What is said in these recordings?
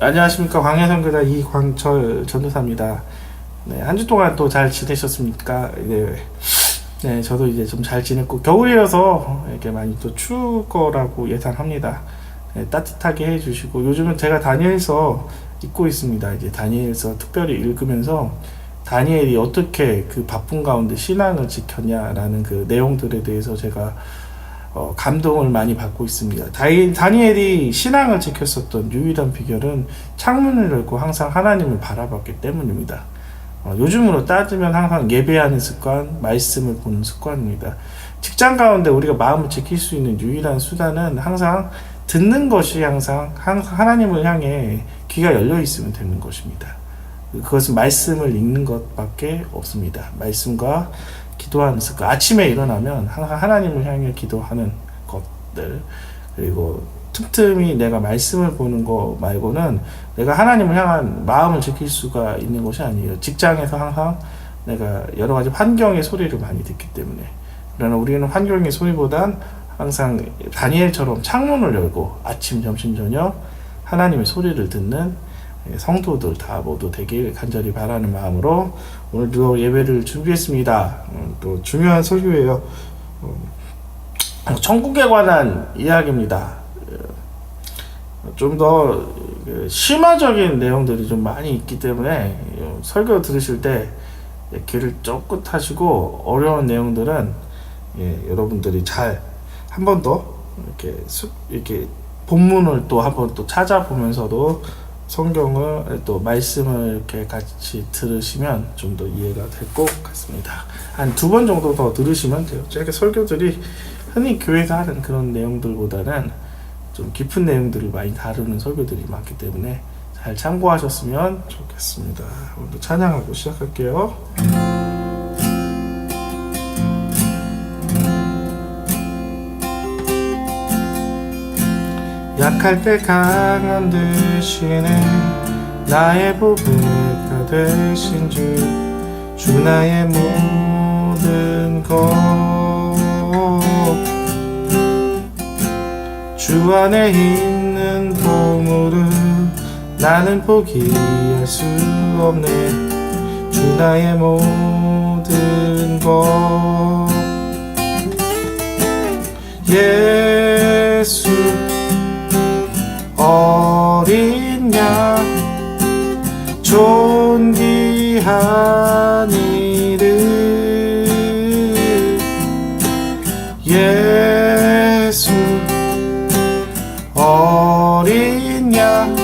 안녕하십니까. 광야선교사 이광철 전도사입니다. 네, 한 주 동안 또 잘 지내셨습니까? 네, 저도 이제 좀 잘 지냈고, 겨울이어서 이렇게 많이 또 추울 거라고 예상합니다. 네, 따뜻하게 해주시고, 요즘은 제가 다니엘서 읽고 있습니다. 이제 다니엘서 특별히 읽으면서 다니엘이 어떻게 그 바쁜 가운데 신앙을 지켰냐라는 그 내용들에 대해서 제가 감동을 많이 받고 있습니다. 다니엘이 신앙을 지켰었던 유일한 비결은 창문을 열고 항상 하나님을 바라봤기 때문입니다. 요즘으로 따지면 항상 예배하는 습관, 말씀을 보는 습관입니다. 직장 가운데 우리가 마음을 지킬 수 있는 유일한 수단은 항상 듣는 것이 항상 하나님을 향해 귀가 열려 있으면 되는 것입니다. 그것은 말씀을 읽는 것밖에 없습니다. 말씀과 기도하는 습관. 아침에 일어나면 항상 하나님을 향해 기도하는 것들, 그리고 틈틈이 내가 말씀을 보는 거 말고는 내가 하나님을 향한 마음을 지킬 수가 있는 것이 아니에요. 직장에서 항상 내가 여러 가지 환경의 소리를 많이 듣기 때문에. 그러나 우리는 환경의 소리보단 항상 다니엘처럼 창문을 열고 아침, 점심, 저녁 하나님의 소리를 듣는 성도들 다 모두 되길 간절히 바라는 마음으로 오늘도 예배를 준비했습니다. 또 중요한 설교예요. 천국에 관한 이야기입니다. 좀 더 심화적인 내용들이 좀 많이 있기 때문에 설교 들으실 때 귀를 쫑긋하시고 어려운 내용들은 여러분들이 잘 한 번 더 이렇게 본문을 또 한 번 또 찾아보면서도 성경을 또 말씀을 이렇게 같이 들으시면 좀 더 이해가 될 것 같습니다. 한 2번 정도 더 들으시면 돼요. 제가 설교들이 흔히 교회에서 하는 그런 내용들보다는 좀 깊은 내용들을 많이 다루는 설교들이 많기 때문에 잘 참고하셨으면 좋겠습니다. 오늘도 찬양하고 시작할게요. 약할 때 강한 대신에 나의 보배가 되신 주 나의 모든 것 주 안에 있는 보물은 나는 포기할 수 없네. 주 나의 모든 것 예수 어린 양 존귀한 이름 예수 어린 양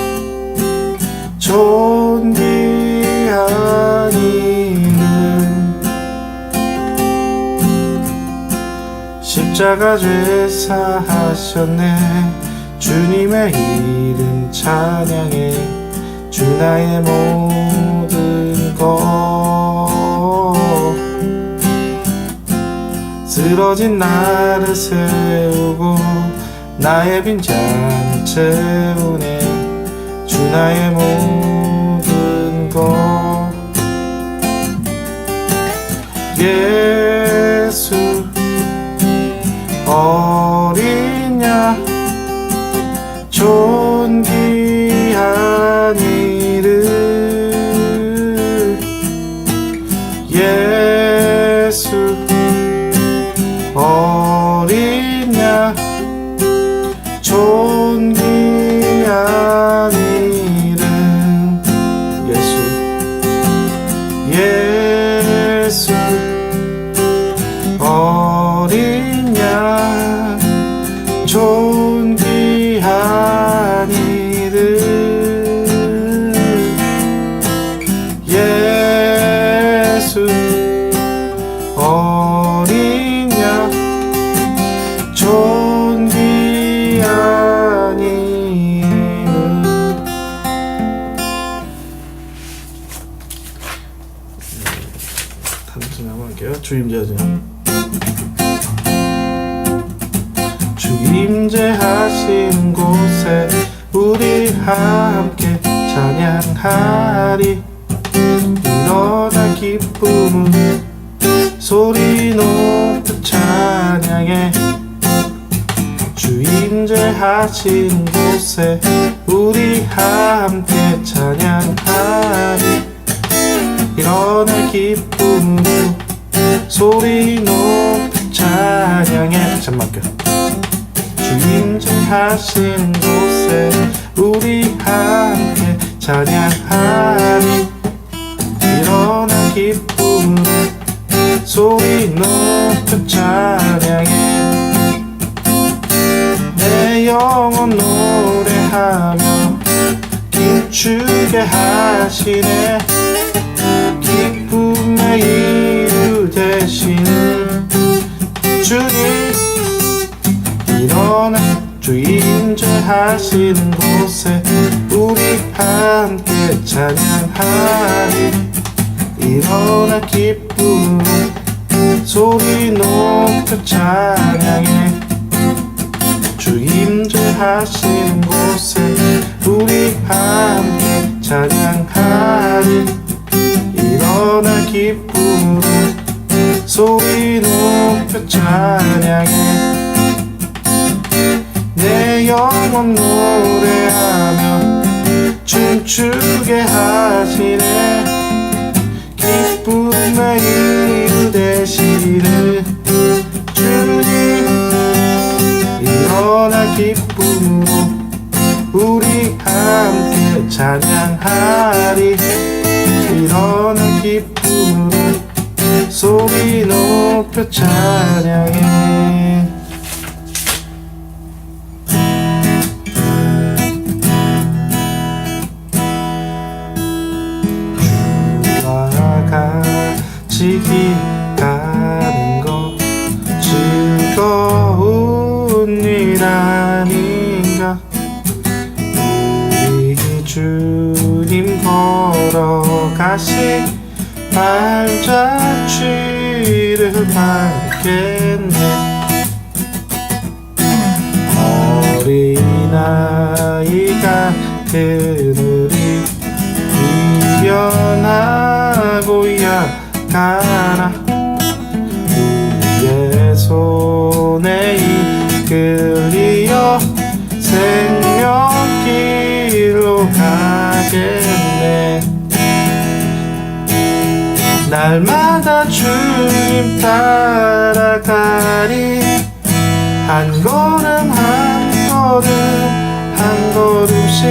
존귀한 이름 십자가 죄 사하셨네. 주님의 이름 찬양해. 주 나의 모든 것 쓰러진 나를 세우고 나의 빈잔을 채우네. 주 나의 모든 것 예수 어린 양 존귀한 이름 예수 어린 양 존귀한 이름 예수 어린 양 존귀한 이름 예수 어린 양 존귀한 이름 단수 한번 할게요. 주임제하죠. 임재하신 곳에 우리 함께 찬양하리. 일어나 기쁨을 소리 높여 찬양해. 주 임재하신 하신 곳에 우리 함께 찬양하리. 일어나 기쁨으로 소리 높이 찬양해. 잠깐만. 주 임재하신 곳에 우리 함께 찬양하리. 일어나 기쁨으로 소리 높여 찬양해. 내 영혼 노래하며 힘주게 하시네. 기쁨의 이유 되시는 주님. 일어나 주 임재하시는 곳에 우리 함께 찬양하리. 일어나 기쁨으로 소리 높여 찬양해. 주 임재하시는 곳에 우리 함께 찬양하리. 일어나 기쁨으로 소리 높여 찬양해. 내 영혼 노래하며 춤추게 하시네. 기쁨의 이유 되시는 주님. 일어나 기쁨으로 우리 함께 찬양하리. 일어나 기쁨으로 소리 높여 찬양해. 주와 같이 가는 것 즐거운 일 아닌가. 우리 주님 걸어가시 발자취를 밟겠네. 어린아이가 그늘이 이겨나고 약하나 우리의 손에 이끌려 생명길로 가겠네. 날마다 주님 따라가리. 한 걸음 한 걸음 한 걸음씩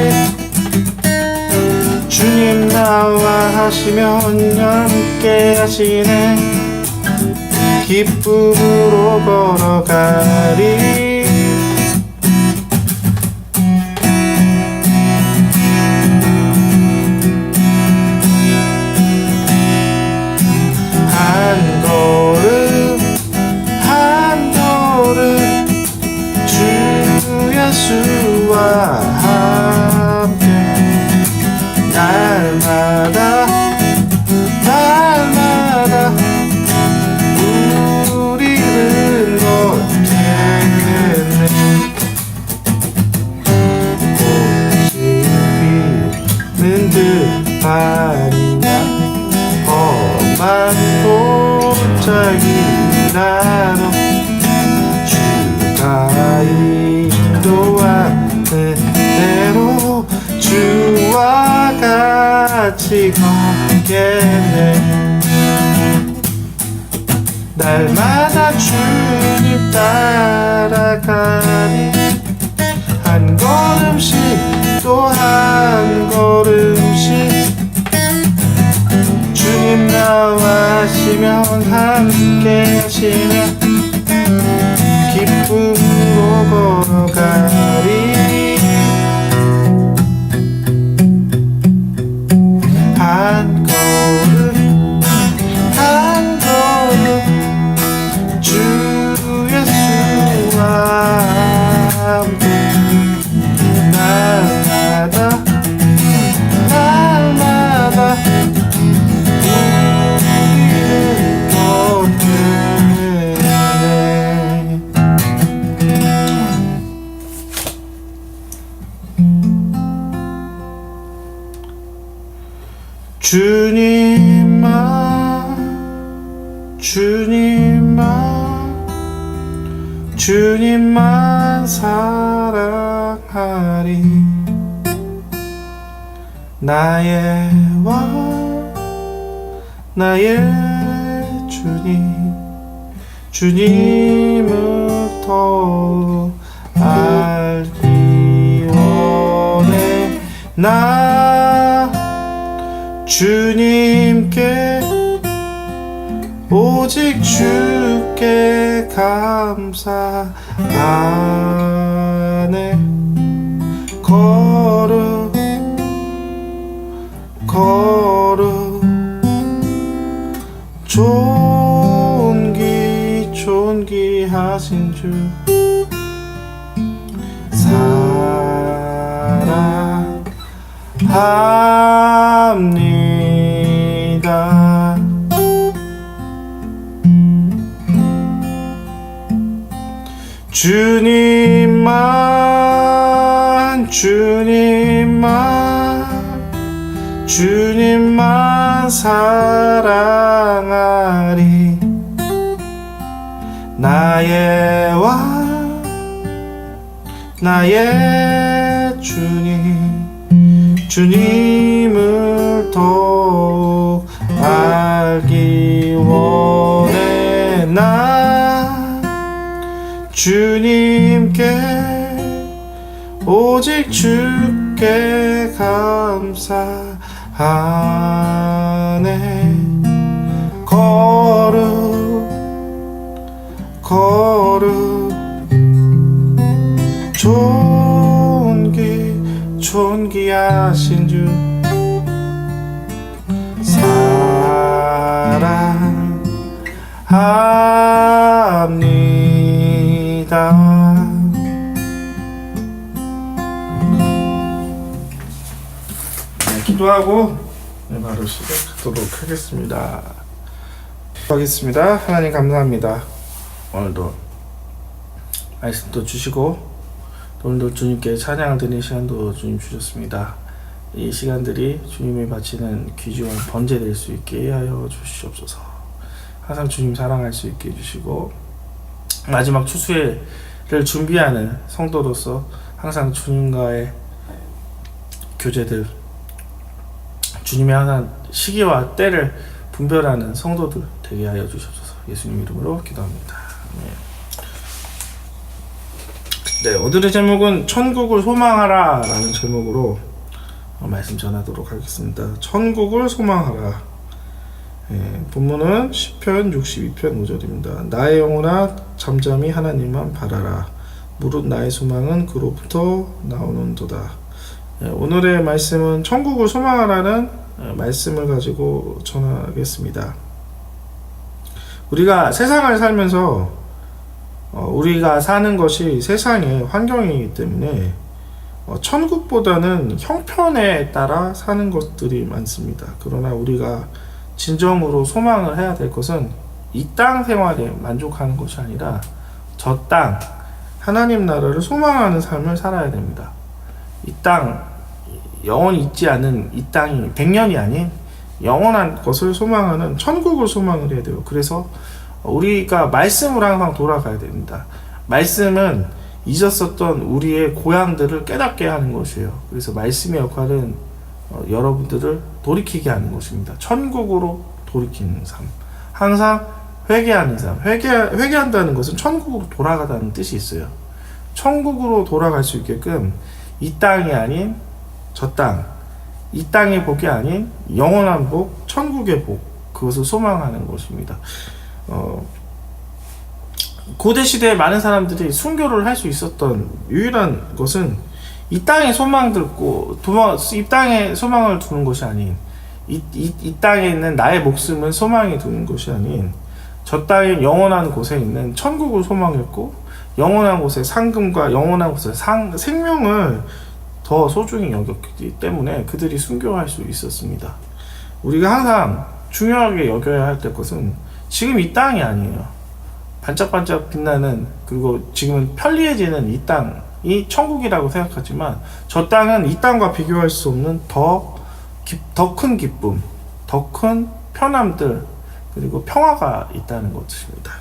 주님 나와 하시면 함께 하시네. 기쁨으로 걸어가리. 한 걸음 한 걸음 주 예수와 함께 날마다 날마다 우리는 걷겠네. 꽃이 피는 듯 아니냐. 험한 골짜기라도 주가 인도하는 대로 주와 같이 걷겠네. 날마다 주님 따라가니. 한 걸음씩 또 한 걸음씩 주님 나와 하시면 함께 하시면 기쁨으로 걸어가리. 한 걸음 한 걸음 주 예수와 함께 날마다 날마다 주님만 주님만 주 주님만 사랑하리. 나의 왕 나의 주님, 주님을 더 알기 원해. 나 주님께 오직 주께 감사하네. 거룩 존귀하신 주 사랑합니다. 주님만 사랑하리. 나의 왕 나의 주님, 주님을 더욱 알기 원해. 나 주님께 오직 주께 감사하네. 거룩 존귀하신 주 사랑합니다. 네, 기도하고 바로 시작하도록 하겠습니다. 하나님 감사합니다. 오늘도 말씀도 주시고 오늘도 주님께 찬양을 드리는 시간도 주님 주셨습니다. 이 시간들이 주님을 바치는 귀중한 번제 될 수 있게 하여 주시옵소서. 항상 주님 사랑할 수 있게 해주시고 마지막 추수회를 준비하는 성도로서 항상 주님과의 교제들, 주님의 항상 시기와 때를 분별하는 성도들 되게 하여 주시옵소서. 예수님 이름으로 기도합니다. 네, 오늘의 제목은 천국을 소망하라 라는 제목으로 말씀 전하도록 하겠습니다. 천국을 소망하라. 본문은 시편 62편 5절입니다. 나의 영혼아 잠잠히 하나님만 바라라. 무릇 나의 소망은 그로부터 나오는도다. 오늘의 말씀은 천국을 소망하라는 말씀을 가지고 전하겠습니다. 우리가 세상을 살면서 우리가 사는 것이 세상의 환경이기 때문에 천국보다는 형편에 따라 사는 것들이 많습니다. 그러나 우리가 진정으로 소망을 해야 될 것은 이 땅 생활에 만족하는 것이 아니라 저 땅 하나님 나라를 소망하는 삶을 살아야 됩니다. 이 땅 영원히 있지 않은 이 땅이 100년이 아닌 영원한 것을 소망하는 천국을 소망을 해야 돼요. 그래서 우리가 말씀으로 항상 돌아가야 됩니다. 말씀은 잊었었던 우리의 고향들을 깨닫게 하는 것이에요. 그래서 말씀의 역할은 여러분들을 돌이키게 하는 것입니다. 천국으로 돌이키는 삶, 항상 회개하는 삶. 회개한다는 것은 천국으로 돌아가다는 뜻이 있어요. 천국으로 돌아갈 수 있게끔 이 땅이 아닌 저 땅, 이 땅의 복이 아닌 영원한 복, 천국의 복, 그것을 소망하는 것입니다. 고대 시대에 많은 사람들이 순교를 할 수 있었던 유일한 것은 이 땅에 소망 들고 이 땅에 소망을 두는 것이 아닌 이 땅에 있는 나의 목숨을 소망에 두는 것이 아닌 저 땅의 영원한 곳에 있는 천국을 소망했고 영원한 곳의 상금과 영원한 곳의 생명을 더 소중히 여겼기 때문에 그들이 순교할 수 있었습니다. 우리가 항상 중요하게 여겨야 할 것은 지금 이 땅이 아니에요. 반짝반짝 빛나는, 그리고 지금은 편리해지는 이 땅이 천국이라고 생각하지만 저 땅은 이 땅과 비교할 수 없는 더 큰 기쁨, 더 큰 편함들, 그리고 평화가 있다는 것입니다.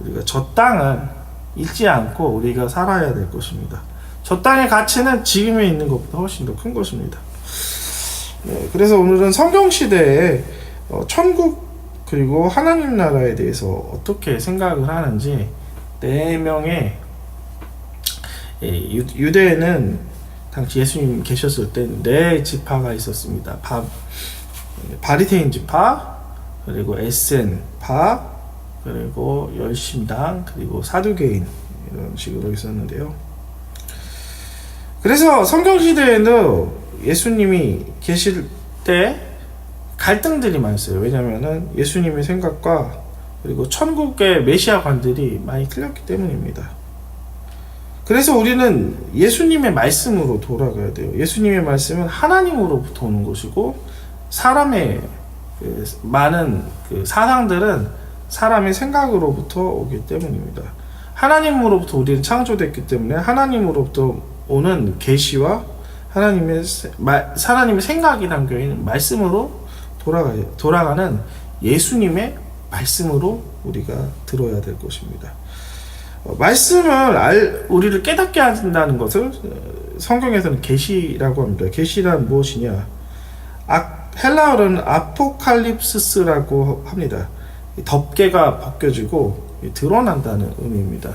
우리가 저 땅은 잊지 않고 우리가 살아야 될 것입니다. 저 땅의 가치는 지금에 있는 것보다 훨씬 더 큰 것입니다. 네, 그래서 오늘은 성경시대에 천국 그리고 하나님 나라에 대해서 어떻게 생각을 하는지 4명의 유대에는 당시 예수님 계셨을 때 4지파가 있었습니다. 바리새인 지파, 그리고 에센파, 그리고 열심당, 그리고 사두개인, 이런 식으로 있었는데요. 그래서 성경시대에는 예수님이 계실 때 갈등들이 많았어요. 왜냐면은 예수님의 생각과 그리고 천국의 메시아관들이 많이 틀렸기 때문입니다. 그래서 우리는 예수님의 말씀으로 돌아가야 돼요. 예수님의 말씀은 하나님으로부터 오는 것이고, 사람의 많은 사상들은 사람의 생각으로부터 오기 때문입니다. 하나님으로부터 우리는 창조됐기 때문에 하나님으로부터 오는 계시와 하나님의 생각이 담겨있는 말씀으로 돌아가는 예수님의 말씀으로 우리가 들어야 될 것입니다. 말씀을 우리를 깨닫게 한다는 것을 성경에서는 계시라고 합니다. 계시란 무엇이냐? 헬라어로는 아포칼립스라고 합니다. 덮개가 벗겨지고 드러난다는 의미입니다.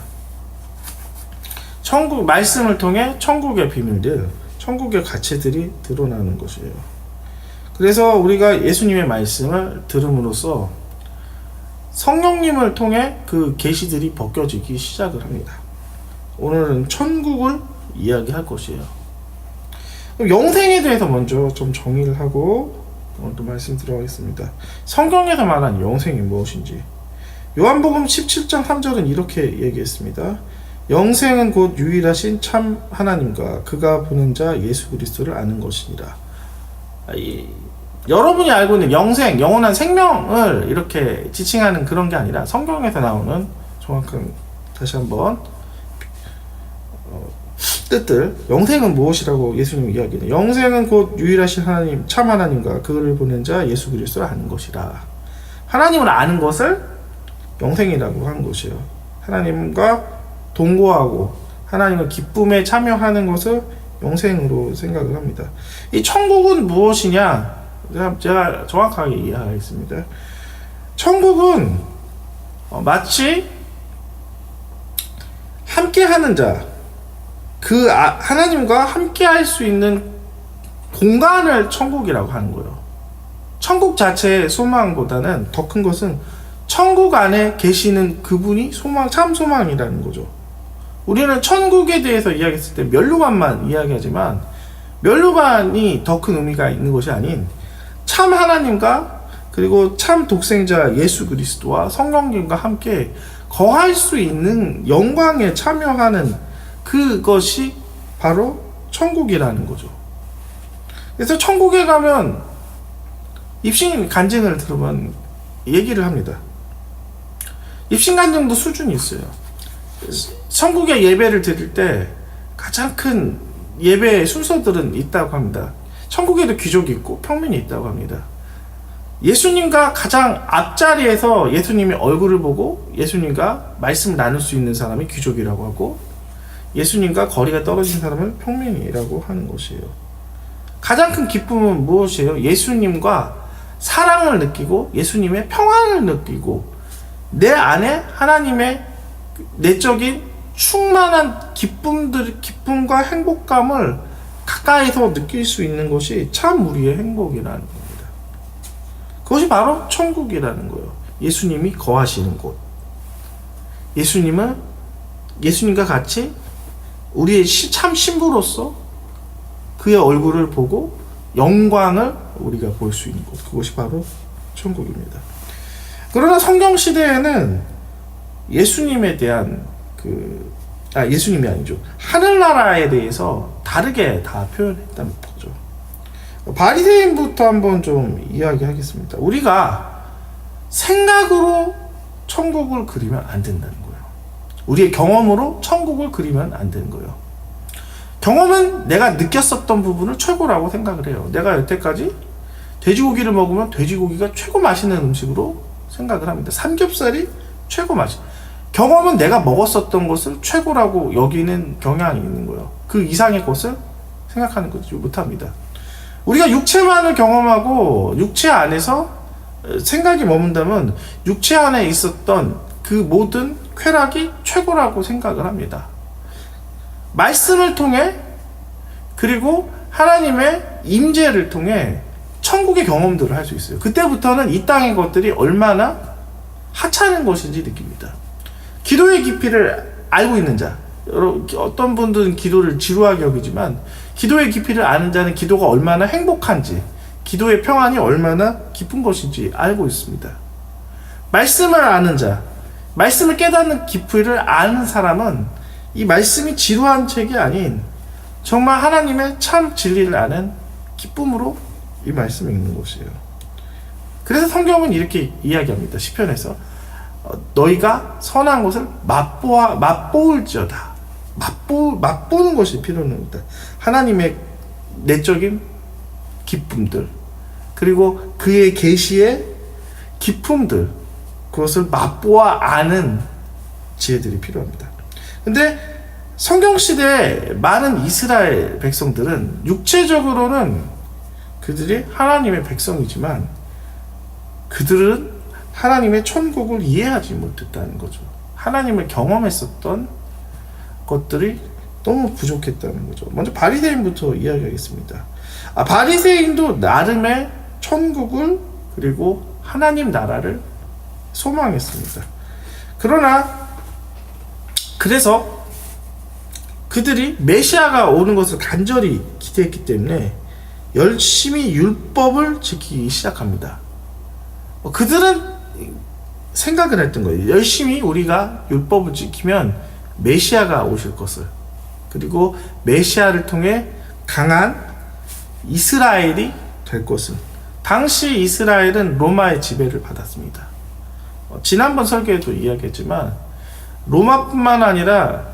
천국 말씀을 통해 천국의 비밀들, 천국의 가치들이 드러나는 것이에요. 그래서 우리가 예수님의 말씀을 들음으로써 성령님을 통해 그 계시들이 벗겨지기 시작을 합니다. 오늘은 천국을 이야기할 것이에요. 영생에 대해서 먼저 좀 정의를 하고 또 말씀 들어가겠습니다. 성경에서 말한 영생이 무엇인지. 요한복음 17장 3절은 이렇게 얘기했습니다. 영생은 곧 유일하신 참 하나님과 그가 보낸 자 예수 그리스도를 아는 것이니라. 여러분이 알고 있는 영생, 영원한 생명을 이렇게 지칭하는 그런 게 아니라 성경에서 나오는 정확한, 다시 한번 뜻들, 영생은 무엇이라고 예수님이 이야기해요. 영생은 곧 유일하신 하나님, 참 하나님과 그를 보낸 자 예수 그리스도를 아는 것이라. 하나님을 아는 것을 영생이라고 하는 것이에요. 하나님과 동거하고 하나님의 기쁨에 참여하는 것을 영생으로 생각을 합니다. 이 천국은 무엇이냐? 제가 정확하게 이해하겠습니다. 천국은 마치 함께하는 자, 하나님과 함께할 수 있는 공간을 천국이라고 하는 거예요. 천국 자체의 소망보다는 더 큰 것은 천국 안에 계시는 그분이 참 소망이라는 거죠. 우리는 천국에 대해서 이야기했을 때 면류관만 이야기하지만 면류관이 더 큰 의미가 있는 것이 아닌 참 하나님과 그리고 참 독생자 예수 그리스도와 성령님과 함께 거할 수 있는 영광에 참여하는 그것이 바로 천국이라는 거죠. 그래서 천국에 가면 입신 간증을 들으면 얘기를 합니다. 입신 간증도 수준이 있어요. 천국의 예배를 드릴 때 가장 큰 예배의 순서들은 있다고 합니다. 천국에도 귀족이 있고 평민이 있다고 합니다. 예수님과 가장 앞자리에서 예수님의 얼굴을 보고 예수님과 말씀을 나눌 수 있는 사람이 귀족이라고 하고, 예수님과 거리가 떨어진 사람을 평민이라고 하는 것이에요. 가장 큰 기쁨은 무엇이에요? 예수님과 사랑을 느끼고 예수님의 평안을 느끼고 내 안에 하나님의 내적인 충만한 기쁨과 행복감을 가까이서 느낄 수 있는 것이 참 우리의 행복이라는 겁니다. 그것이 바로 천국이라는 거예요. 예수님이 거하시는 곳. 예수님과 같이 우리의 참 신부로서 그의 얼굴을 보고 영광을 우리가 볼 수 있는 곳. 그것이 바로 천국입니다. 그러나 성경 시대에는 예수님에 대한 예수님이 아니죠. 하늘나라에 대해서 다르게 다 표현했다는 거죠. 바리새인부터 한번 좀 이야기하겠습니다. 우리가 생각으로 천국을 그리면 안 된다는 거예요. 우리의 경험으로 천국을 그리면 안 되는 거예요. 경험은 내가 느꼈었던 부분을 최고라고 생각을 해요. 내가 여태까지 돼지고기를 먹으면 돼지고기가 최고 맛있는 음식으로 생각을 합니다. 삼겹살이 최고 맛있어요. 경험은 내가 먹었었던 것을 최고라고 여기는 경향이 있는 거예요. 그 이상의 것을 생각하는 거지 못합니다. 우리가 육체만을 경험하고 육체 안에서 생각이 머문다면 육체 안에 있었던 그 모든 쾌락이 최고라고 생각을 합니다. 말씀을 통해 그리고 하나님의 임재를 통해 천국의 경험들을 할 수 있어요. 그때부터는 이 땅의 것들이 얼마나 하찮은 것인지 느낍니다. 기도의 깊이를 알고 있는 자, 어떤 분들은 기도를 지루하게 여기지만 기도의 깊이를 아는 자는 기도가 얼마나 행복한지, 기도의 평안이 얼마나 깊은 것인지 알고 있습니다. 말씀을 아는 자, 말씀을 깨닫는 깊이를 아는 사람은 이 말씀이 지루한 책이 아닌 정말 하나님의 참 진리를 아는 기쁨으로 이 말씀을 읽는 것이에요. 그래서 성경은 이렇게 이야기합니다. 시편에서 너희가 선한 것을 맛보을지어다. 맛보는 것이 필요합니다. 하나님의 내적인 기쁨들, 그리고 그의 계시의 기품들, 그것을 맛보아 아는 지혜들이 필요합니다. 근데 성경시대에 많은 이스라엘 백성들은 육체적으로는 그들이 하나님의 백성이지만 그들은 하나님의 천국을 이해하지 못했다는 거죠. 하나님을 경험했었던 것들이 너무 부족했다는 거죠. 먼저 바리새인부터 이야기하겠습니다. 바리새인도 나름의 천국을 그리고 하나님 나라를 소망했습니다. 그래서 그들이 메시아가 오는 것을 간절히 기대했기 때문에 열심히 율법을 지키기 시작합니다. 그들은 생각을 했던 거예요. 열심히 우리가 율법을 지키면 메시아가 오실 것을, 그리고 메시아를 통해 강한 이스라엘이 될 것을. 당시 이스라엘은 로마의 지배를 받았습니다. 지난번 설교에도 이야기했지만 로마뿐만 아니라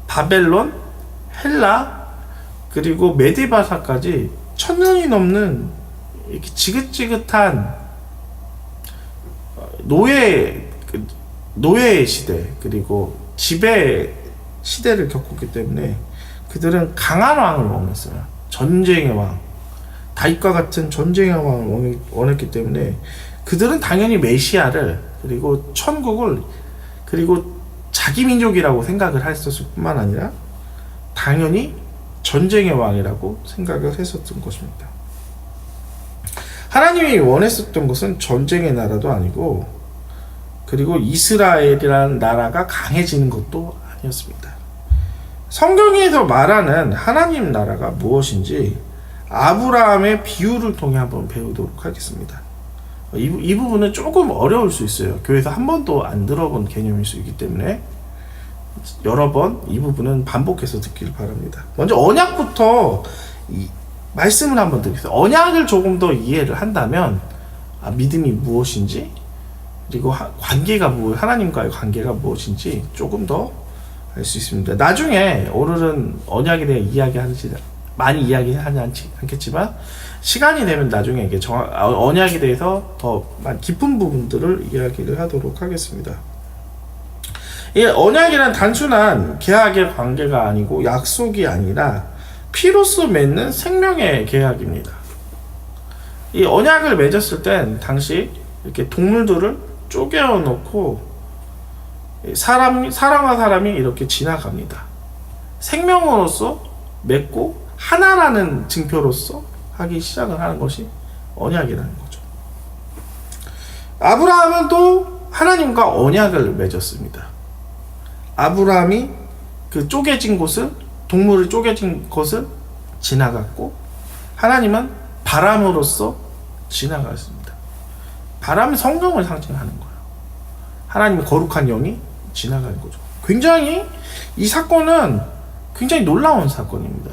바벨론, 헬라, 그리고 메디바사까지 1000년이 넘는 이렇게 지긋지긋한 노예 시대, 그리고 지배 시대를 겪었기 때문에 그들은 강한 왕을 원했어요. 전쟁의 왕, 다윗과 같은 전쟁의 왕을 원했기 때문에 그들은 당연히 메시아를, 그리고 천국을, 그리고 자기 민족이라고 생각을 했었을 뿐만 아니라 당연히 전쟁의 왕이라고 생각을 했었던 것입니다. 하나님이 원했었던 것은 전쟁의 나라도 아니고, 그리고 이스라엘이라는 나라가 강해지는 것도 아니었습니다. 성경에서 말하는 하나님 나라가 무엇인지 아브라함의 비유를 통해 한번 배우도록 하겠습니다. 이 부분은 조금 어려울 수 있어요. 교회에서 한 번도 안 들어본 개념일 수 있기 때문에 여러 번 이 부분은 반복해서 듣기를 바랍니다. 먼저 언약부터 말씀을 한번 드리겠습니다. 언약을 조금 더 이해를 한다면 믿음이 무엇인지, 그리고 하나님과의 관계가 무엇인지 조금 더 알 수 있습니다. 나중에 오늘은 언약에 대해 많이 이야기하지 않겠지만 시간이 되면 나중에 이게 언약에 대해서 더 깊은 부분들을 이야기를 하도록 하겠습니다. 이 언약이란 단순한 계약의 관계가 아니고 약속이 아니라 피로써 맺는 생명의 계약입니다. 이 언약을 맺었을 땐 당시 이렇게 동물들을 쪼개어 놓고 사람과 사람이 이렇게 지나갑니다. 생명으로서 맺고 하나라는 증표로서 하기 시작을 하는 것이 언약이라는 거죠. 아브라함은 또 하나님과 언약을 맺었습니다. 아브라함이 그 동물을 쪼개진 곳을 지나갔고, 하나님은 바람으로서 지나갔습니다. 바람은 성경을 상징하는 거예요. 하나님의 거룩한 영이 지나가는 거죠. 이 사건은 굉장히 놀라운 사건입니다.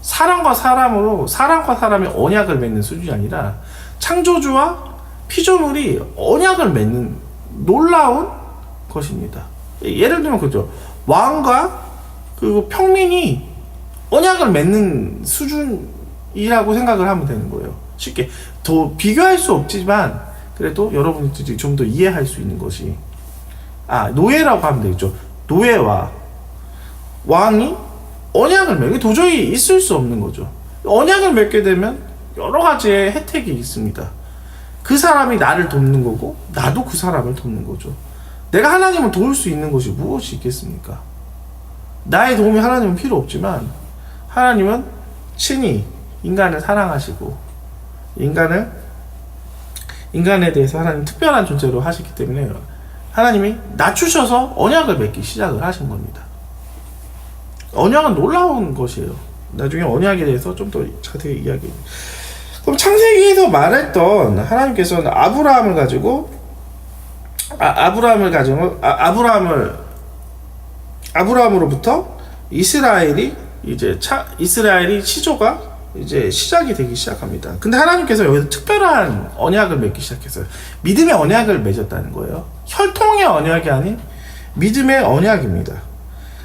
사람과 사람이 언약을 맺는 수준이 아니라 창조주와 피조물이 언약을 맺는 놀라운 것입니다. 예를 들면 그죠. 왕과 그리고 평민이 언약을 맺는 수준이라고 생각을 하면 되는 거예요. 쉽게 더 비교할 수 없지만 그래도 여러분들이 좀 더 이해할 수 있는 것이, 노예라고 하면 되겠죠. 노예와 왕이 언약을 맺게 도저히 있을 수 없는 거죠. 언약을 맺게 되면 여러 가지의 혜택이 있습니다. 그 사람이 나를 돕는 거고 나도 그 사람을 돕는 거죠. 내가 하나님을 도울 수 있는 것이 무엇이 있겠습니까? 나의 도움이 하나님은 필요 없지만 하나님은 친히 인간을 사랑하시고 인간에 대해서 하나님 특별한 존재로 하시기 때문에 하나님이 낮추셔서 언약을 맺기 시작을 하신 겁니다. 언약은 놀라운 것이에요. 나중에 언약에 대해서 좀 더 자세히 이야기해요. 그럼 창세기에서 말했던 하나님께서는 아브라함으로부터 이스라엘이 시조가 이제 시작이 되기 시작합니다. 근데 하나님께서 여기서 특별한 언약을 맺기 시작했어요. 믿음의 언약을 맺었다는 거예요. 혈통의 언약이 아닌 믿음의 언약입니다.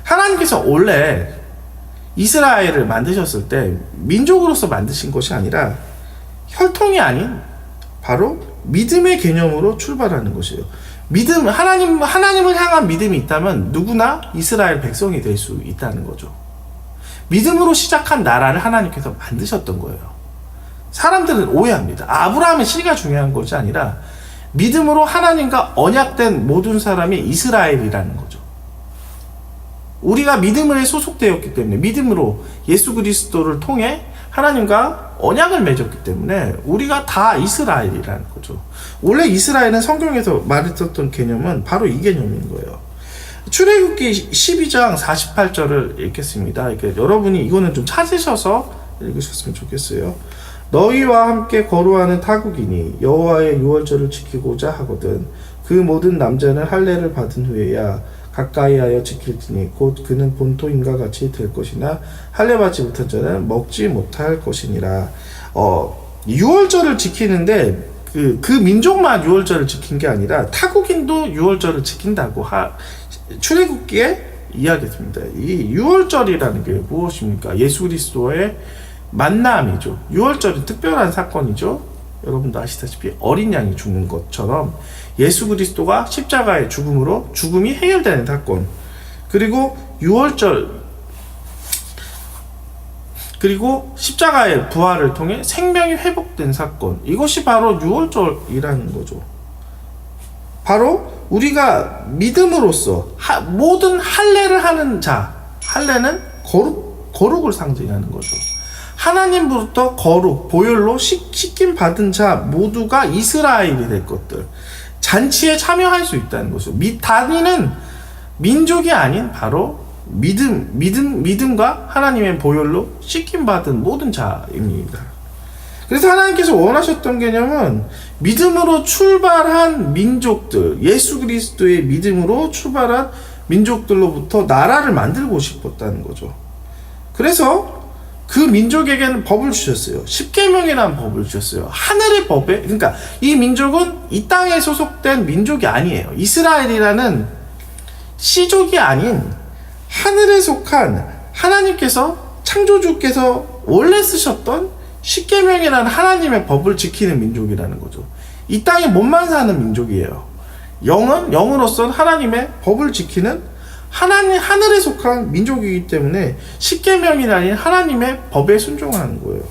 하나님께서 원래 이스라엘을 만드셨을 때 민족으로서 만드신 것이 아니라 혈통이 아닌 바로 믿음의 개념으로 출발하는 것이에요. 하나님을 향한 믿음이 있다면 누구나 이스라엘 백성이 될 수 있다는 거죠. 믿음으로 시작한 나라를 하나님께서 만드셨던 거예요. 사람들은 오해합니다. 아브라함의 씨가 중요한 것이 아니라 믿음으로 하나님과 언약된 모든 사람이 이스라엘이라는 거죠. 우리가 믿음에 소속되었기 때문에 믿음으로 예수 그리스도를 통해 하나님과 언약을 맺었기 때문에 우리가 다 이스라엘이라는 거죠. 원래 이스라엘은 성경에서 말했었던 개념은 바로 이 개념인 거예요. 출애굽기 12장 48절을 읽겠습니다. 여러분이 이거는 좀 찾으셔서 읽으셨으면 좋겠어요. 너희와 함께 거루하는 타국이니 여호와의 유월절을 지키고자 하거든 그 모든 남자는 할례를 받은 후에야 가까이하여 지킬지니 곧 그는 본토인과 같이 될 것이나 할례 받지 못한 자는 먹지 못할 것이니라. 유월절을 지키는데 그 민족만 유월절을 지킨 게 아니라 타국인도 유월절을 지킨다고 출애굽기에 이야기했습니다. 이 유월절이라는 게 무엇입니까? 예수 그리스도의 만남이죠. 유월절은 특별한 사건이죠. 여러분도 아시다시피 어린 양이 죽는 것처럼 예수 그리스도가 십자가의 죽음으로 죽음이 해결되는 사건, 그리고 그리고 십자가의 부활을 통해 생명이 회복된 사건, 이것이 바로 유월절이라는 거죠. 바로 우리가 믿음으로써 모든 할례를 하는 자, 할례는 거룩을 상징하는 거죠. 하나님으로부터 거룩, 보혈로 씻김 받은 자 모두가 이스라엘이 될 것들, 잔치에 참여할 수 있다는 거죠. 단위는 민족이 아닌 바로 믿음과 하나님의 보혈로 씻김 받은 모든 자입니다. 그래서 하나님께서 원하셨던 개념은 믿음으로 출발한 민족들, 예수 그리스도의 믿음으로 출발한 민족들로부터 나라를 만들고 싶었다는 거죠. 그래서 그 민족에게는 법을 주셨어요. 십계명이라는 법을 주셨어요. 하늘의 법에, 그러니까 이 민족은 이 땅에 소속된 민족이 아니에요. 이스라엘이라는 씨족이 아닌 하늘에 속한 하나님께서, 창조주께서 원래 쓰셨던 십계명이라는 하나님의 법을 지키는 민족이라는 거죠. 이 땅에 몸만 사는 민족이에요. 영으로서는 하나님의 법을 지키는 하늘에 속한 민족이기 때문에 십계명이라는 하나님의 법에 순종하는 거예요.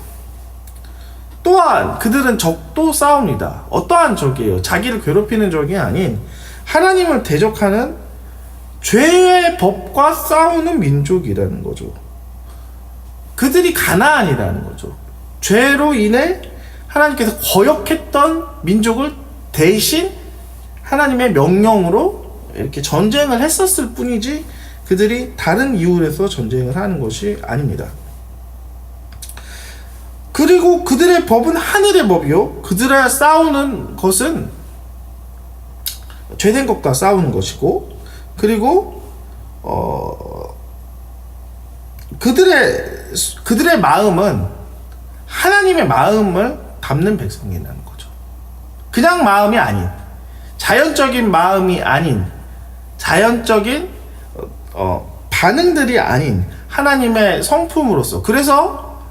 또한 그들은 적도 싸웁니다. 어떠한 적이에요? 자기를 괴롭히는 적이 아닌 하나님을 대적하는 죄의 법과 싸우는 민족이라는 거죠. 그들이 가나안이라는 거죠. 죄로 인해 하나님께서 거역했던 민족을 대신 하나님의 명령으로 이렇게 전쟁을 했었을 뿐이지 그들이 다른 이유에서 전쟁을 하는 것이 아닙니다. 그리고 그들의 법은 하늘의 법이요, 그들의 싸우는 것은 죄된 것과 싸우는 것이고, 그리고 그들의 마음은 하나님의 마음을 담는 백성이라는 거죠. 그냥 마음이 아닌, 자연적인 마음이 아닌, 자연적인 반응들이 아닌 하나님의 성품으로서, 그래서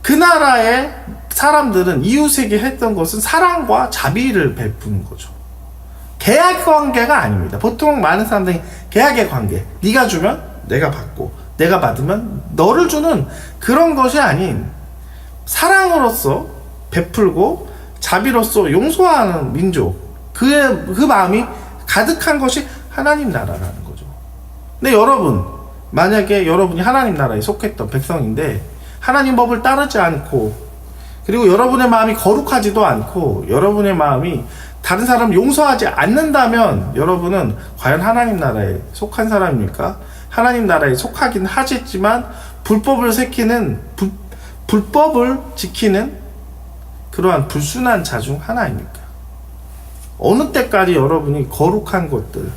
그 나라의 사람들은 이웃에게 했던 것은 사랑과 자비를 베푸는 거죠. 계약 관계가 아닙니다. 보통 많은 사람들이 계약의 관계, 네가 주면 내가 받고 내가 받으면 너를 주는 그런 것이 아닌 사랑으로서 베풀고 자비로서 용서하는 민족, 그 마음이 가득한 것이 하나님 나라라는 거죠. 근데 여러분, 만약에 여러분이 하나님 나라에 속했던 백성인데 하나님 법을 따르지 않고, 그리고 여러분의 마음이 거룩하지도 않고 여러분의 마음이 다른 사람 용서하지 않는다면 여러분은 과연 하나님 나라에 속한 사람입니까? 하나님 나라에 속하긴 하겠지만 불법을 불법을 지키는 그러한 불순한 자 중 하나입니까? 어느 때까지 여러분이 거룩한 것들,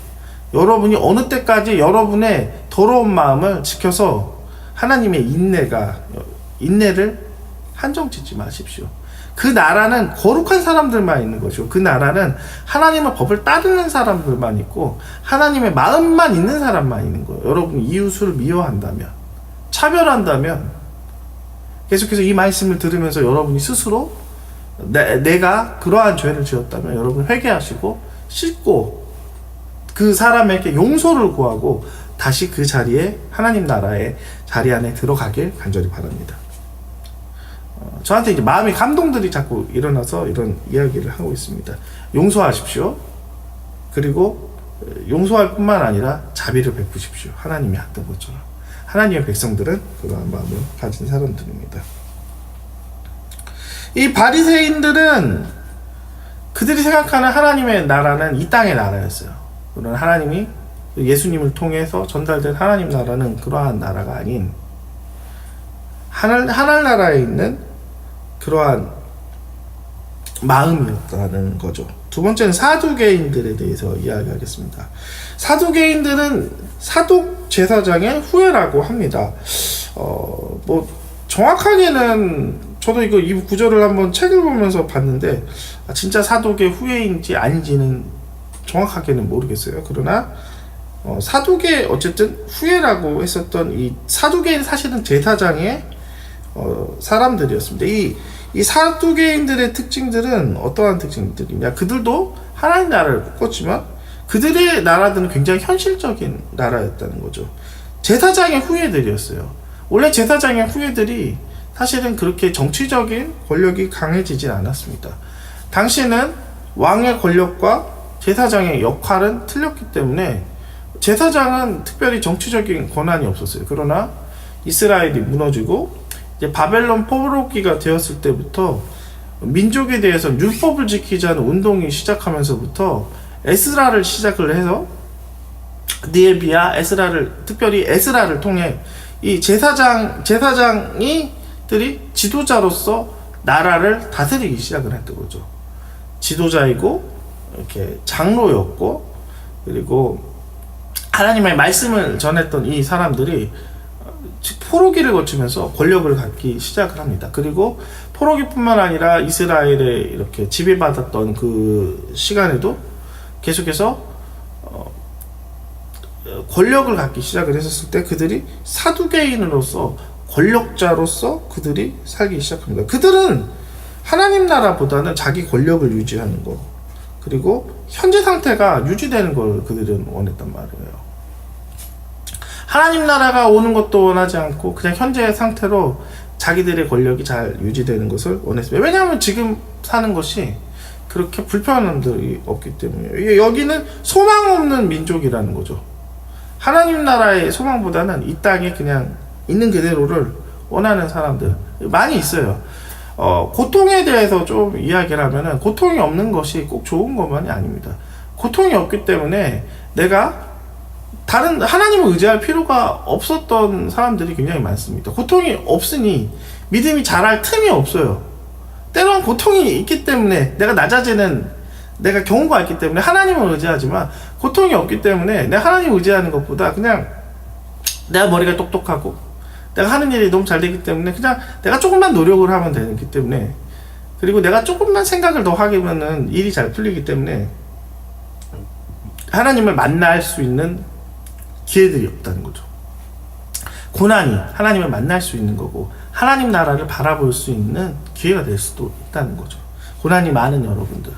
여러분이 어느 때까지 여러분의 더러운 마음을 지켜서 하나님의 인내를 한정 짓지 마십시오. 그 나라는 거룩한 사람들만 있는 거죠. 그 나라는 하나님의 법을 따르는 사람들만 있고 하나님의 마음만 있는 사람만 있는 거예요. 여러분이 이웃을 미워한다면, 차별한다면, 계속해서 이 말씀을 들으면서 여러분이 스스로 내가 그러한 죄를 지었다면 여러분 회개하시고 씻고 그 사람에게 용서를 구하고 다시 그 자리에, 하나님 나라의 자리 안에 들어가길 간절히 바랍니다. 저한테 이제 마음의 감동들이 자꾸 일어나서 이런 이야기를 하고 있습니다. 용서하십시오. 그리고 용서할 뿐만 아니라 자비를 베푸십시오. 하나님이 했던 것처럼. 하나님의 백성들은 그러한 마음을 가진 사람들입니다. 이 바리새인들은 그들이 생각하는 하나님의 나라는 이 땅의 나라였어요. 그러나 하나님이 예수님을 통해서 전달된 하나님 나라는 그러한 나라가 아닌 하늘나라에 있는 그러한 마음이었다는 거죠. 두 번째는 사두개인들에 대해서 이야기하겠습니다. 사두개인들은 사독 제사장의 후예라고 합니다. 정확하게는 저도 이 구절을 한번 책을 보면서 봤는데 진짜 사독의 후예인지 아닌지는 정확하게는 모르겠어요. 그러나 사독의 어쨌든 후예라고 했었던 이 사두개인, 사실은 제사장의 사람들이었습니다. 이 사두개인들의 특징들은 어떠한 특징들이냐? 그들도 하나님 나라를 꿈꿨지만 그들의 나라들은 굉장히 현실적인 나라였다는 거죠. 제사장의 후예들이었어요. 원래 제사장의 후예들이 사실은 그렇게 정치적인 권력이 강해지진 않았습니다. 당시에는 왕의 권력과 제사장의 역할은 틀렸기 때문에 제사장은 특별히 정치적인 권한이 없었어요. 그러나 이스라엘이 무너지고 이제 바벨론 포로기가 되었을 때부터 민족에 대해서 율법을 지키자는 운동이 시작하면서부터 에스라를 시작을 해서 느헤미야, 특별히 에스라를 통해 이 제사장들이 지도자로서 나라를 다스리기 시작을 했던 거죠. 지도자이고 이렇게 장로였고, 그리고 하나님의 말씀을 전했던 이 사람들이 포로기를 거치면서 권력을 갖기 시작을 합니다. 그리고 포로기뿐만 아니라 이스라엘에 이렇게 지배받았던 그 시간에도 계속해서 권력을 갖기 시작을 했었을 때 그들이 사두개인으로서, 권력자로서 그들이 살기 시작합니다. 그들은 하나님 나라보다는 자기 권력을 유지하는 것, 그리고 현재 상태가 유지되는 걸 그들은 원했단 말이에요. 하나님 나라가 오는 것도 원하지 않고 그냥 현재의 상태로 자기들의 권력이 잘 유지되는 것을 원했습니다. 왜냐하면 지금 사는 것이 그렇게 불편함들이 없기 때문이에요. 여기는 소망 없는 민족이라는 거죠. 하나님 나라의 소망보다는 이 땅에 그냥 있는 그대로를 원하는 사람들 많이 있어요. 고통에 대해서 좀 이야기를 하면은 고통이 없는 것이 꼭 좋은 것만이 아닙니다. 고통이 없기 때문에 내가 다른 하나님을 의지할 필요가 없었던 사람들이 굉장히 많습니다. 고통이 없으니 믿음이 자랄 틈이 없어요. 때로는 고통이 있기 때문에 내가 낮아지는 경우가 있기 때문에 하나님을 의지하지만, 고통이 없기 때문에 내가 하나님을 의지하는 것보다 그냥 내가 머리가 똑똑하고 내가 하는 일이 너무 잘 되기 때문에 그냥 내가 조금만 노력을 하면 되기 때문에, 그리고 내가 조금만 생각을 더 하면은 일이 잘 풀리기 때문에 하나님을 만날 수 있는 기회들이 없다는 거죠. 고난이 하나님을 만날 수 있는 거고 하나님 나라를 바라볼 수 있는 기회가 될 수도 있다는 거죠. 고난이 많은 여러분들,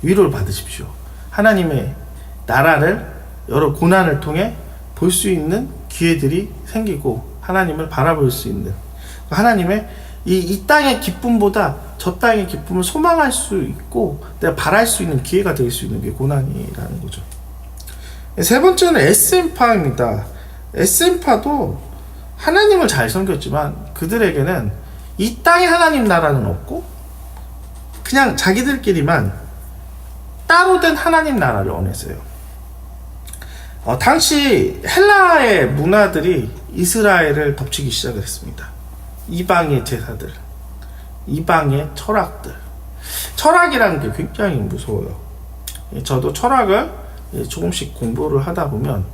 위로를 받으십시오. 하나님의 나라를 여러 고난을 통해 볼 수 있는 기회들이 생기고 하나님을 바라볼 수 있는, 하나님의 이 땅의 기쁨보다 저 땅의 기쁨을 소망할 수 있고 내가 바랄 수 있는 기회가 될 수 있는 게 고난이라는 거죠. 세 번째는 에센파입니다. 에센파도 하나님을 잘 섬겼지만 그들에게는 이 땅에 하나님 나라는 없고 그냥 자기들끼리만 따로 된 하나님 나라를 원했어요. 당시 헬라의 문화들이 이스라엘을 덮치기 시작을 했습니다. 이방의 제사들, 이방의 철학들. 철학이라는 게 굉장히 무서워요. 저도 철학을 조금씩 공부를 하다 보면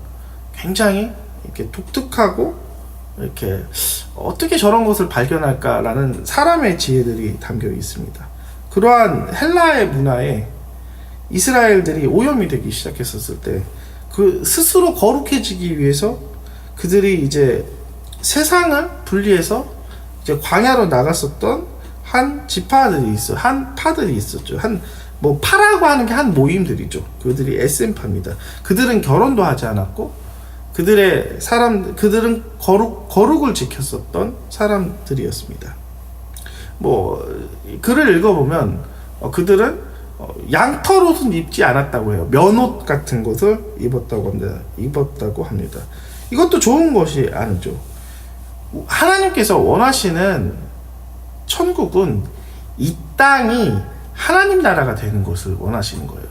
굉장히 이렇게 독특하고 이렇게 어떻게 저런 것을 발견할까라는 사람의 지혜들이 담겨 있습니다. 그러한 헬라의 문화에 이스라엘들이 오염이 되기 시작했었을 때 그 스스로 거룩해지기 위해서 그들이 이제 세상을 분리해서 이제 광야로 나갔었던 한 지파들이 한 파들이 있었죠. 뭐 파라고 하는 게 한 모임들이죠. 그들이 에센파입니다. 그들은 결혼도 하지 않았고 그들은 거룩을 지켰었던 사람들이었습니다. 뭐 글을 읽어보면 그들은 양털 옷은 입지 않았다고 해요. 면옷 같은 것을 입었다고 합니다. 이것도 좋은 것이 아니죠. 하나님께서 원하시는 천국은 이 땅이 하나님 나라가 되는 것을 원하시는 거예요.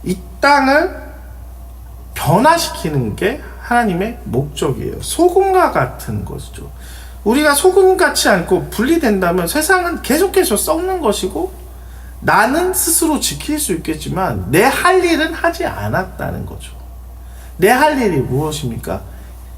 이 땅을 변화시키는 게 하나님의 목적이에요. 소금과 같은 것이죠. 우리가 소금같이 않고 분리된다면 세상은 계속해서 썩는 것이고 나는 스스로 지킬 수 있겠지만 내 할 일은 하지 않았다는 거죠. 내 할 일이 무엇입니까?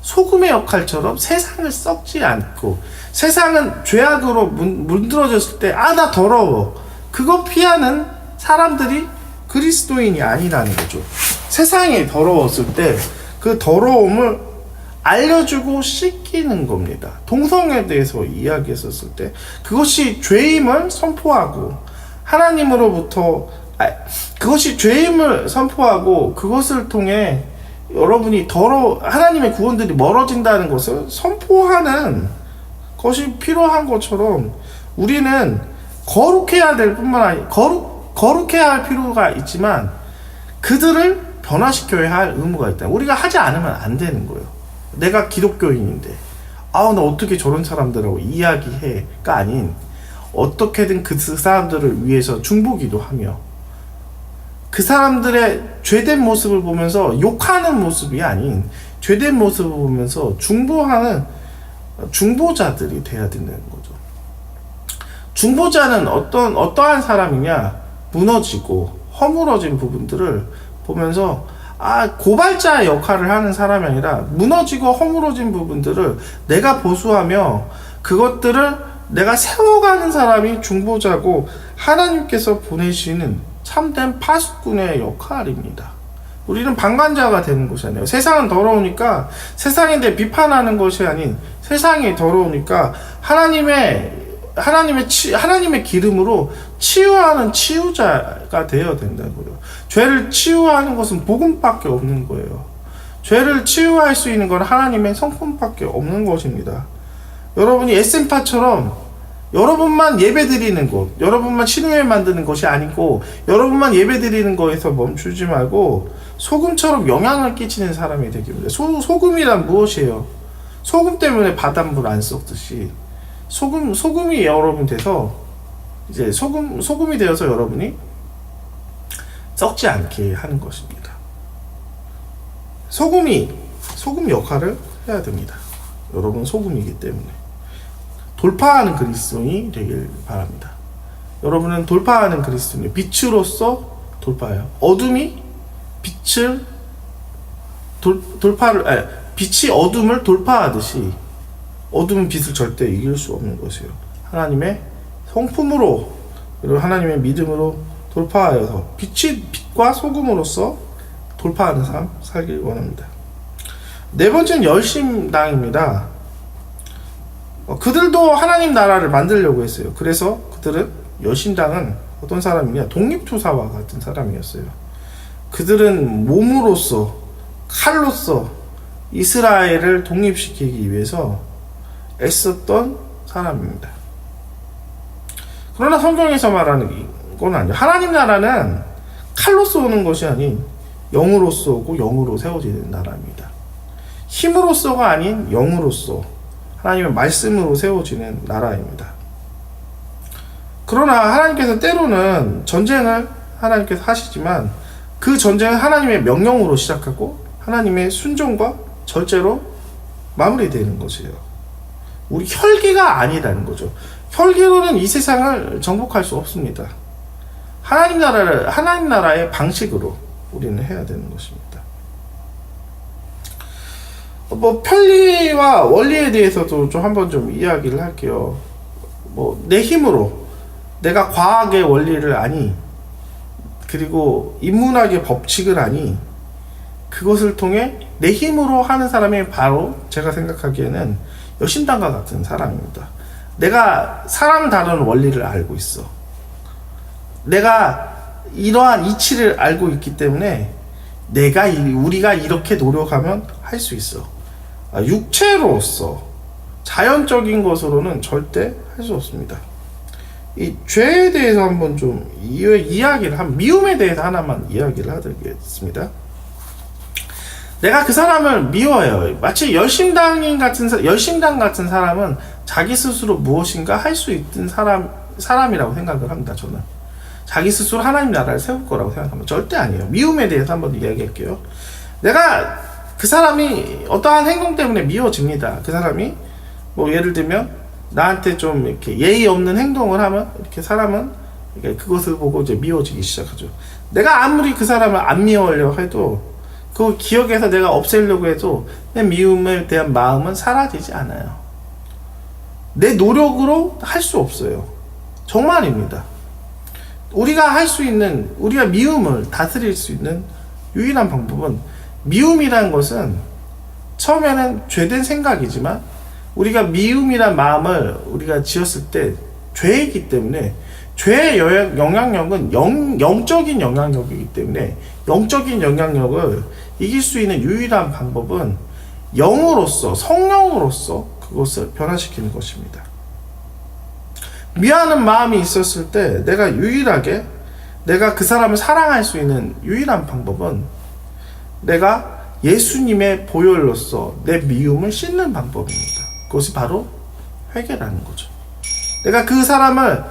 소금의 역할처럼 세상을 썩지 않고, 세상은 죄악으로 문드러졌을 때 나 더러워, 그거 피하는 사람들이 그리스도인이 아니라는 거죠. 세상이 더러웠을 때 그 더러움을 알려주고 씻기는 겁니다. 동성애에 대해서 이야기했었을 때 그것이 죄임을 선포하고 그것이 죄임을 선포하고 그것을 통해 여러분이 하나님의 구원들이 멀어진다는 것을 선포하는 것이 필요한 것처럼 우리는 거룩해야 될 뿐만 아니라 거룩해야 할 필요가 있지만 그들을 변화시켜야 할 의무가 있다. 우리가 하지 않으면 안 되는 거예요. 내가 기독교인인데 나 어떻게 저런 사람들하고 이야기해가 아닌 어떻게든 그 사람들을 위해서 중보기도 하며 그 사람들의 죄된 모습을 보면서 욕하는 모습이 아닌 죄된 모습을 보면서 중보하는 중보자들이 돼야 된다는 거죠. 중보자는 어떠한 사람이냐? 무너지고 허물어진 부분들을 보면서 고발자의 역할을 하는 사람이 아니라 무너지고 허물어진 부분들을 내가 보수하며 그것들을 내가 세워가는 사람이 중보자고 하나님께서 보내시는 참된 파수꾼의 역할입니다. 우리는 방관자가 되는 것이 아니에요. 세상은 더러우니까 세상에 대해 비판하는 것이 아닌 세상이 더러우니까 하나님의 기름으로 치유하는 치유자가 되어야 된다는 거예요. 죄를 치유하는 것은 복음밖에 없는 거예요. 죄를 치유할 수 있는 건 하나님의 성품밖에 없는 것입니다. 여러분이 에센파처럼 여러분만 예배드리는 것, 여러분만 신우회 만드는 것이 아니고 여러분만 예배드리는 것에서 멈추지 말고 소금처럼 영향을 끼치는 사람이 되기 위해 소금이란 무엇이에요? 소금 때문에 바닷물 안 썩듯이 소금이 여러분 돼서 이제 소금이 되어서 여러분이 썩지 않게 하는 것입니다. 소금 역할을 해야 됩니다. 여러분 소금이기 때문에 돌파하는 그리스도인이 되길 바랍니다. 여러분은 돌파하는 그리스도인이 빛으로서 돌파해요. 어둠이 빛이 어둠을 돌파하듯이 어둠은 빛을 절대 이길 수 없는 것이에요. 하나님의 성품으로 그리고 하나님의 믿음으로 돌파하여서 빛과 소금으로서 돌파하는 삶 살길 원합니다. 네 번째는 열심당입니다. 그들도 하나님 나라를 만들려고 했어요. 그래서 그들은 열심당은 어떤 사람이냐? 독립투사와 같은 사람이었어요. 그들은 몸으로써, 칼로써 이스라엘을 독립시키기 위해서 애썼던 사람입니다. 그러나 성경에서 말하는 건 아니에요. 하나님 나라는 칼로써 오는 것이 아닌 영으로써 오고 영으로 세워지는 나라입니다. 힘으로써가 아닌 영으로써 하나님의 말씀으로 세워지는 나라입니다. 그러나 하나님께서 때로는 전쟁을 하나님께서 하시지만 그 전쟁은 하나님의 명령으로 시작하고 하나님의 순종과 절제로 마무리되는 것이에요. 우리 혈기가 아니라는 거죠. 혈기로는 이 세상을 정복할 수 없습니다. 하나님 나라의 방식으로 우리는 해야 되는 것입니다. 편리와 원리에 대해서도 좀 한번 좀 이야기를 할게요. 내 힘으로 내가 과학의 원리를 아니, 그리고 인문학의 법칙을 아니, 그것을 통해 내 힘으로 하는 사람이 바로 제가 생각하기에는 여신당과 같은 사람입니다. 내가 사람 다루는 원리를 알고 있어. 내가 이러한 이치를 알고 있기 때문에 우리가 이렇게 노력하면 할 수 있어. 육체로서 자연적인 것으로는 절대 할 수 없습니다. 이 죄에 대해서 한번 좀 미움에 대해서 하나만 이야기를 하겠습니다. 내가 그 사람을 미워해요. 마치 열심당 같은 사람은 자기 스스로 무엇인가 할 수 있는 사람이라고 생각을 합니다. 저는 자기 스스로 하나님 나라를 세울 거라고 생각합니다. 절대 아니에요. 미움에 대해서 한번 이야기할게요. 내가 그 사람이 어떠한 행동 때문에 미워집니다. 그 사람이 예를 들면 나한테 좀 이렇게 예의 없는 행동을 하면 이렇게 사람은 그것을 보고 이제 미워지기 시작하죠. 내가 아무리 그 사람을 안 미워하려고 해도 그 기억에서 내가 없애려고 해도 내 미움에 대한 마음은 사라지지 않아요. 내 노력으로 할 수 없어요. 정말입니다. 우리가 미움을 다스릴 수 있는 유일한 방법은, 미움이라는 것은 처음에는 죄된 생각이지만 우리가 미움이란 마음을 우리가 지었을 때 죄이기 때문에, 죄의 영향력은 영적인 영향력이기 때문에 영적인 영향력을 이길 수 있는 유일한 방법은 영으로서, 성령으로서 그것을 변화시키는 것입니다. 미워하는 마음이 있었을 때 내가 그 사람을 사랑할 수 있는 유일한 방법은 내가 예수님의 보혈로서 내 미움을 씻는 방법입니다. 그것이 바로 회개라는 거죠. 내가 그 사람을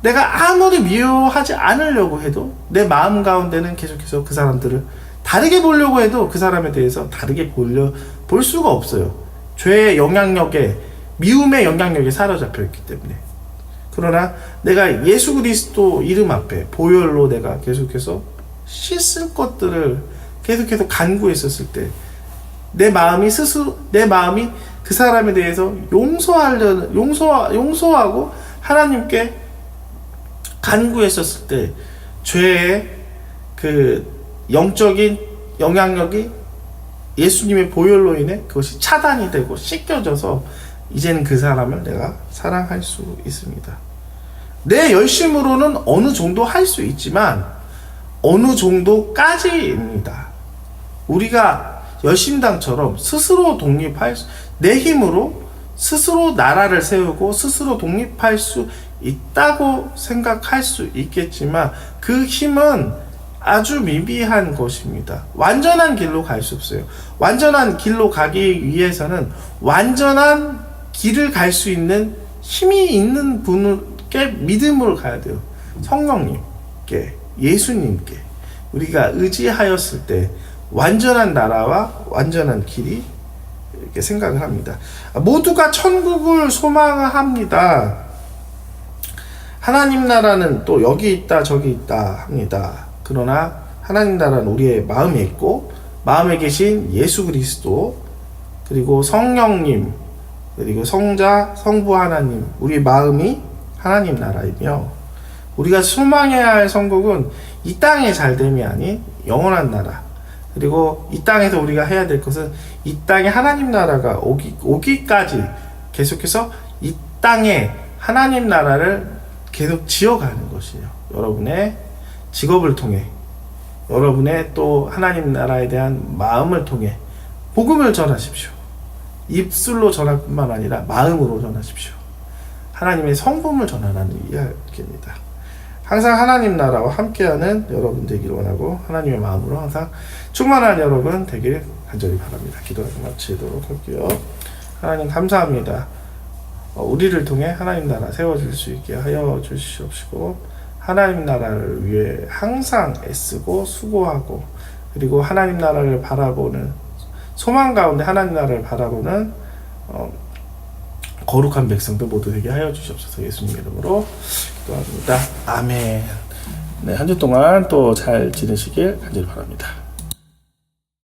내가 아무리 미워하지 않으려고 해도 내 마음 가운데는 계속해서 그 사람들을 다르게 보려고 해도 그 사람에 대해서 다르게 볼 수가 없어요. 죄의 영향력에, 미움의 영향력에 사로잡혀 있기 때문에. 그러나 내가 예수 그리스도 이름 앞에 보혈로 내가 계속해서 씻을 것들을 계속해서 간구했었을 때 내 마음이 그 사람에 대해서 용서하고 하나님께 간구했었을 때 죄의 그 영적인 영향력이 예수님의 보혈로 인해 그것이 차단이 되고 씻겨져서 이제는 그 사람을 내가 사랑할 수 있습니다. 내 열심으로는 어느 정도 할 수 있지만 어느 정도까지입니다. 우리가 열심당처럼 스스로 내 힘으로 스스로 나라를 세우고 스스로 독립할 수 있다고 생각할 수 있겠지만 그 힘은 아주 미비한 것입니다. 완전한 길로 갈 수 없어요. 완전한 길로 가기 위해서는 완전한 길을 갈 수 있는 힘이 있는 분께 믿음으로 가야 돼요. 성령님께, 예수님께 우리가 의지하였을 때 완전한 나라와 완전한 길이 이렇게 생각을 합니다. 모두가 천국을 소망합니다. 하나님 나라는 또 여기 있다 저기 있다 합니다. 그러나 하나님 나라는 우리의 마음에 있고 마음에 계신 예수 그리스도, 그리고 성령님, 그리고 성자, 성부 하나님, 우리 마음이 하나님 나라이며, 우리가 소망해야 할 천국은 이 땅의 잘됨이 아닌 영원한 나라, 그리고 이 땅에서 우리가 해야 될 것은 이 땅에 하나님 나라가 오기까지 계속해서 이 땅에 하나님 나라를 계속 지어가는 것이에요. 여러분의 직업을 통해, 여러분의 또 하나님 나라에 대한 마음을 통해 복음을 전하십시오. 입술로 전할 뿐만 아니라 마음으로 전하십시오. 하나님의 성품을 전하라는 이야기입니다. 항상 하나님 나라와 함께하는 여러분 되기를 원하고 하나님의 마음으로 항상 충만한 여러분 되길 간절히 바랍니다. 기도하고 마치도록 할게요. 하나님 감사합니다. 우리를 통해 하나님 나라 세워질 수 있게 하여 주시옵시고 하나님 나라를 위해 항상 애쓰고 수고하고 그리고 하나님 나라를 바라보는 소망 가운데 하나님 나라를 바라보는 거룩한 백성들 모두 되게 하여 주시옵소서. 예수님 이름으로 기도합니다. 아멘. 네, 한 주 동안 또 잘 지내시길 간절히 바랍니다.